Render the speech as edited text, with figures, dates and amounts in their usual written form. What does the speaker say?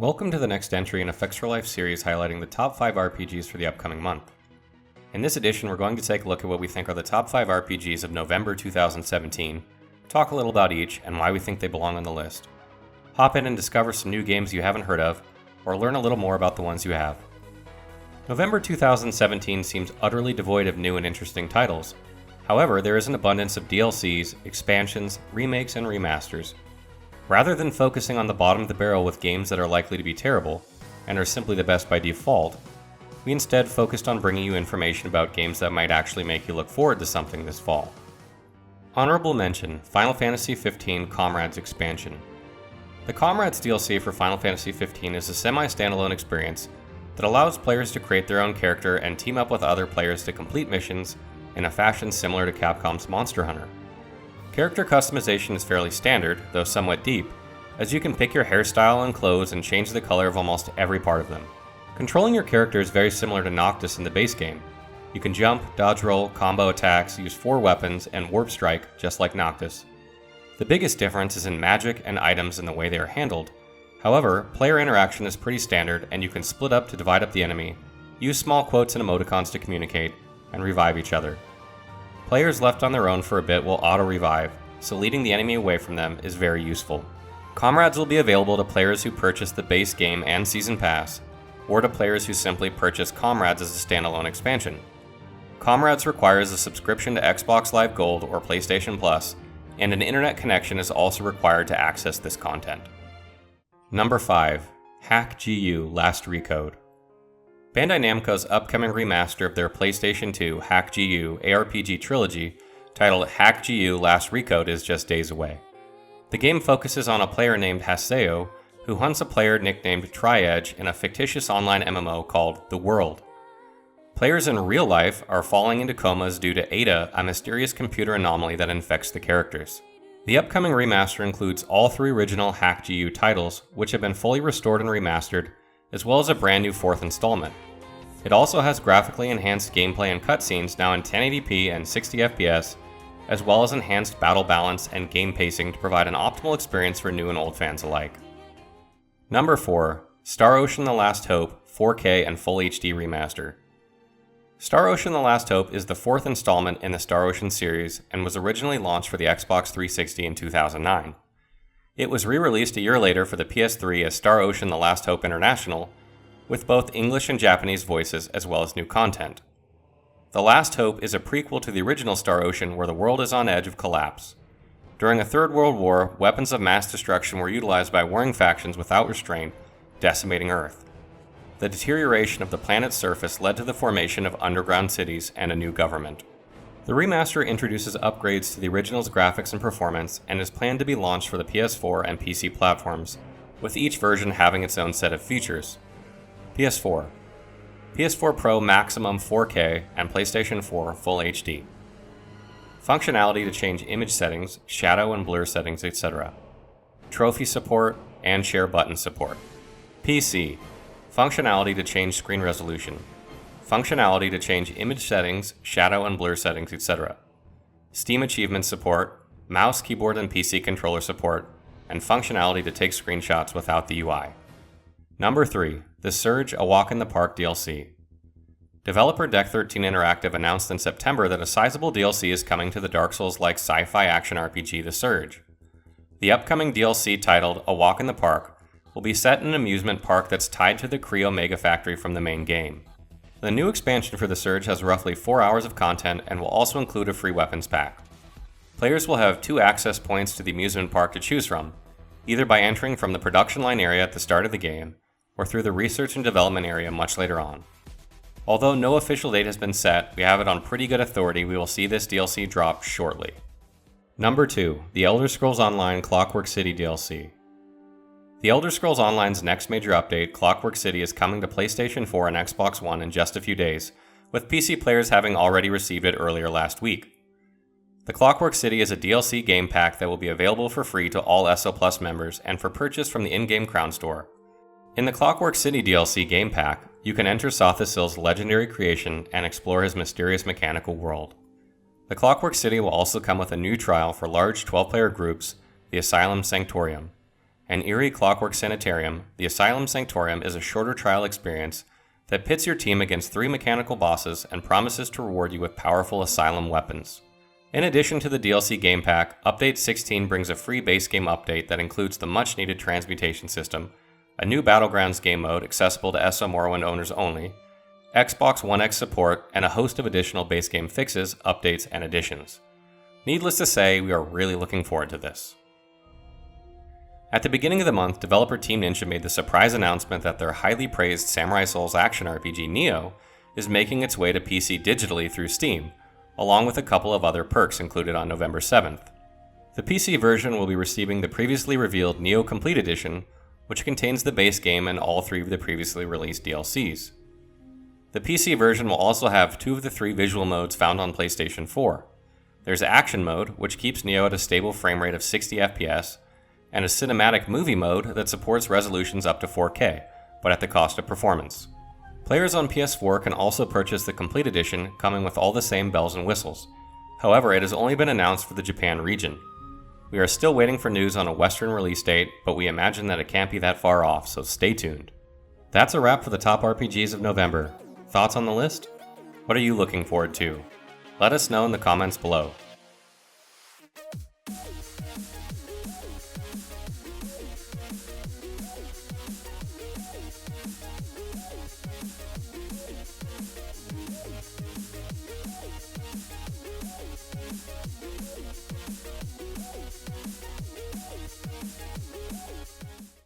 Welcome to the next entry in a Fextralife series highlighting the top 5 RPGs for the upcoming month. In this edition, we're going to take a look at what we think are the top 5 RPGs of November 2017, talk a little about each, and why we think they belong on the list. Hop in and discover some new games you haven't heard of, or learn a little more about the ones you have. November 2017 seems utterly devoid of new and interesting titles. However, there is an abundance of DLCs, expansions, remakes, and remasters. Rather than focusing on the bottom of the barrel with games that are likely to be terrible, and are simply the best by default, we instead focused on bringing you information about games that might actually make you look forward to something this fall. Honorable mention, Final Fantasy XV Comrades expansion. The Comrades DLC for Final Fantasy XV is a semi-standalone experience that allows players to create their own character and team up with other players to complete missions in a fashion similar to Capcom's Monster Hunter. Character customization is fairly standard, though somewhat deep, as you can pick your hairstyle and clothes and change the color of almost every part of them. Controlling your character is very similar to Noctis in the base game. You can jump, dodge roll, combo attacks, use 4 weapons, and warp strike just like Noctis. The biggest difference is in magic and items and the way they are handled. However, player interaction is pretty standard and you can split up to divide up the enemy, use small quotes and emoticons to communicate, and revive each other. Players left on their own for a bit will auto-revive, so leading the enemy away from them is very useful. Comrades will be available to players who purchase the base game and Season Pass, or to players who simply purchase Comrades as a standalone expansion. Comrades requires a subscription to Xbox Live Gold or PlayStation Plus, and an internet connection is also required to access this content. Number 5. Hack GU Last Recode. Bandai Namco's upcoming remaster of their PlayStation 2 Hack GU ARPG trilogy, titled Hack GU Last Recode, is just days away. The game focuses on a player named Haseo, who hunts a player nicknamed Tri-Edge in a fictitious online MMO called The World. Players in real life are falling into comas due to Ada, a mysterious computer anomaly that infects the characters. The upcoming remaster includes all 3 original Hack GU titles, which have been fully restored and remastered, as well as a brand new 4th installment. It also has graphically enhanced gameplay and cutscenes now in 1080p and 60 FPS, as well as enhanced battle balance and game pacing to provide an optimal experience for new and old fans alike. Number 4. Star Ocean: The Last Hope 4K and Full HD Remaster. Star Ocean: The Last Hope is the 4th installment in the Star Ocean series and was originally launched for the Xbox 360 in 2009. It was re-released a year later for the PS3 as Star Ocean: The Last Hope International, with both English and Japanese voices as well as new content. The Last Hope is a prequel to the original Star Ocean where the world is on edge of collapse. During a Third World War, weapons of mass destruction were utilized by warring factions without restraint, decimating Earth. The deterioration of the planet's surface led to the formation of underground cities and a new government. The remaster introduces upgrades to the original's graphics and performance and is planned to be launched for the PS4 and PC platforms, with each version having its own set of features. PS4. PS4 Pro Maximum 4K and PlayStation 4 Full HD. Functionality to change image settings, shadow and blur settings, etc. Trophy support and share button support. PC. Functionality to change screen resolution. Functionality to change image settings, shadow and blur settings, etc. Steam achievement support, mouse, keyboard, and PC controller support, and functionality to take screenshots without the UI. Number 3. The Surge: A Walk in the Park DLC. Developer Deck 13 Interactive announced in September that a sizable DLC is coming to the Dark Souls-like sci-fi action RPG The Surge. The upcoming DLC, titled A Walk in the Park, will be set in an amusement park that's tied to the Creo Mega Factory from the main game. The new expansion for The Surge has roughly 4 hours of content and will also include a free weapons pack. Players will have 2 access points to the amusement park to choose from, either by entering from the production line area at the start of the game, or through the research and development area much later on. Although no official date has been set, we have it on pretty good authority we will see this DLC drop shortly. Number 2. The Elder Scrolls Online Clockwork City DLC. The Elder Scrolls Online's next major update, Clockwork City, is coming to PlayStation 4 and Xbox One in just a few days, with PC players having already received it earlier last week. The Clockwork City is a DLC game pack that will be available for free to all ESO Plus members and for purchase from the in-game Crown Store. In the Clockwork City DLC game pack, you can enter Sothisil's legendary creation and explore his mysterious mechanical world. The Clockwork City will also come with a new trial for large 12-player groups, the Asylum Sanctorium. and Eerie Clockwork Sanitarium, the Asylum Sanctorium is a shorter trial experience that pits your team against 3 mechanical bosses and promises to reward you with powerful Asylum weapons. In addition to the DLC game pack, Update 16 brings a free base game update that includes the much-needed transmutation system, a new Battlegrounds game mode accessible to ESO Morrowind owners only, Xbox One X support, and a host of additional base game fixes, updates, and additions. Needless to say, we are really looking forward to this. At the beginning of the month, developer Team Ninja made the surprise announcement that their highly praised Samurai Souls action RPG Nioh is making its way to PC digitally through Steam, along with a couple of other perks included on November 7th. The PC version will be receiving the previously revealed Nioh Complete Edition, which contains the base game and all 3 of the previously released DLCs. The PC version will also have 2 of the 3 visual modes found on PlayStation 4. There's Action Mode, which keeps Nioh at a stable frame rate of 60 FPS, and a Cinematic Movie Mode that supports resolutions up to 4K, but at the cost of performance. Players on PS4 can also purchase the Complete Edition, coming with all the same bells and whistles. However, it has only been announced for the Japan region. We are still waiting for news on a Western release date, but we imagine that it can't be that far off, so stay tuned. That's a wrap for the top RPGs of November. Thoughts on the list? What are you looking forward to? Let us know in the comments below.